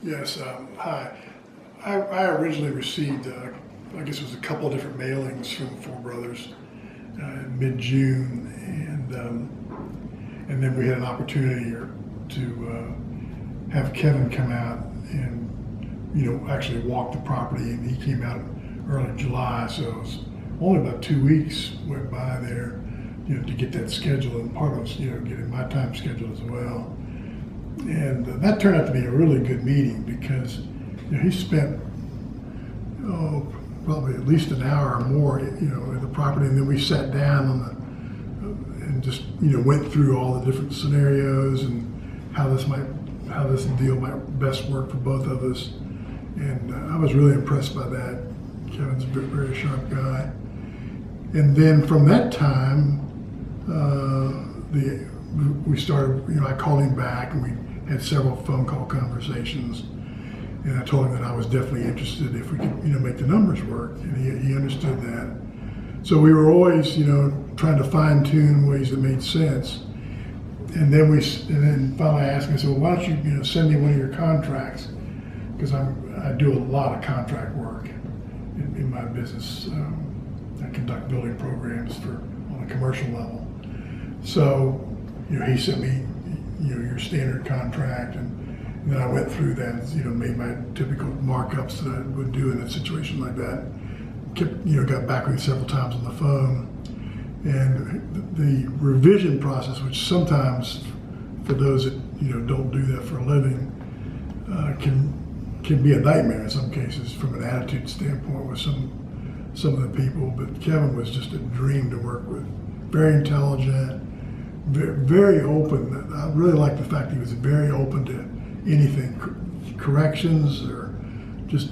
Yes, hi. I originally received, I guess it was a couple of different mailings from the Four Brothers in mid-June, and then we had an opportunity to have Kevin come out and actually walk the property, and he came out early July, so it was only about 2 weeks went by there, to get that schedule, and part of it was, getting my time schedule as well. And that turned out to be a really good meeting because he spent probably at least an hour or more at the property, and then we sat down and just went through all the different scenarios and how this deal might best work for both of us. And I was really impressed by that. Kevin's a very sharp guy. And then from that time, we started. I called him back, and we had several phone call conversations. And I told him that I was definitely interested if we could, make the numbers work, and he understood that. So we were always, trying to fine tune ways that made sense. And then finally I asked him, I said, well, why don't you, send me one of your contracts? Because I do a lot of contract work in my business. I conduct building programs on a commercial level. So, he sent me, your standard contract, and then I went through that, made my typical markups that I would do in a situation like that. Got back with me several times on the phone. And the revision process, which sometimes, for those that don't do that for a living, can be a nightmare in some cases from an attitude standpoint with some of the people. But Kevin was just a dream to work with. Very intelligent, very open. I really like the fact that he was very open to anything, corrections or just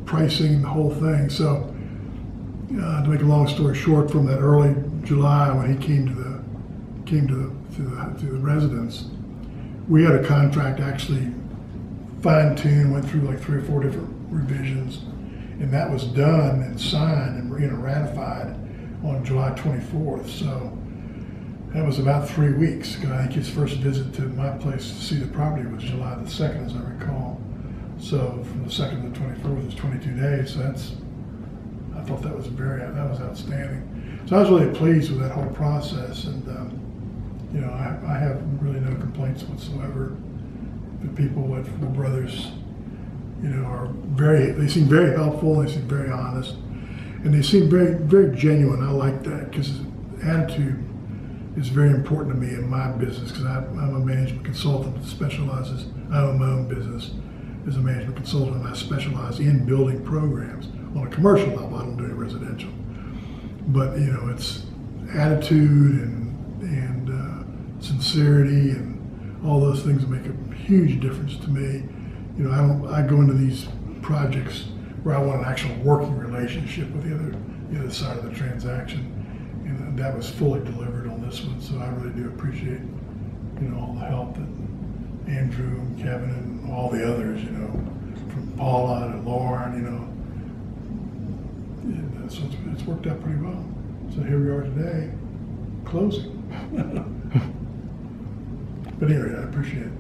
pricing, the whole thing. So to make a long story short, from that early July when he came to the residence, we had a contract actually fine-tuned, went through like 3 or 4 different revisions, and that was done and signed and ratified on July 24th. So that was about 3 weeks. I think his first visit to my place to see the property was July the 2nd, as I recall. So from the 2nd to the 24th is 22 days. So I thought that was outstanding. So I was really pleased with that whole process, and I have really no complaints whatsoever. The people at Four Brothers, they seem very helpful, they seem very honest, and they seem very, very genuine. I like that because attitude is very important to me in my business, because I'm a management consultant that specializes. I own my own business as a management consultant, and I specialize in building programs on a commercial level. I don't do it residential, but it's attitude and sincerity and all those things make a huge difference to me. I go into these projects where I want an actual working relationship with the other side of the transaction, and that was fully delivered on this one. So I really do appreciate all the help that Andrew and Kevin and all the others, from Paula to Lauren, and so it's worked out pretty well. So here we are today, closing. But anyway, I appreciate it.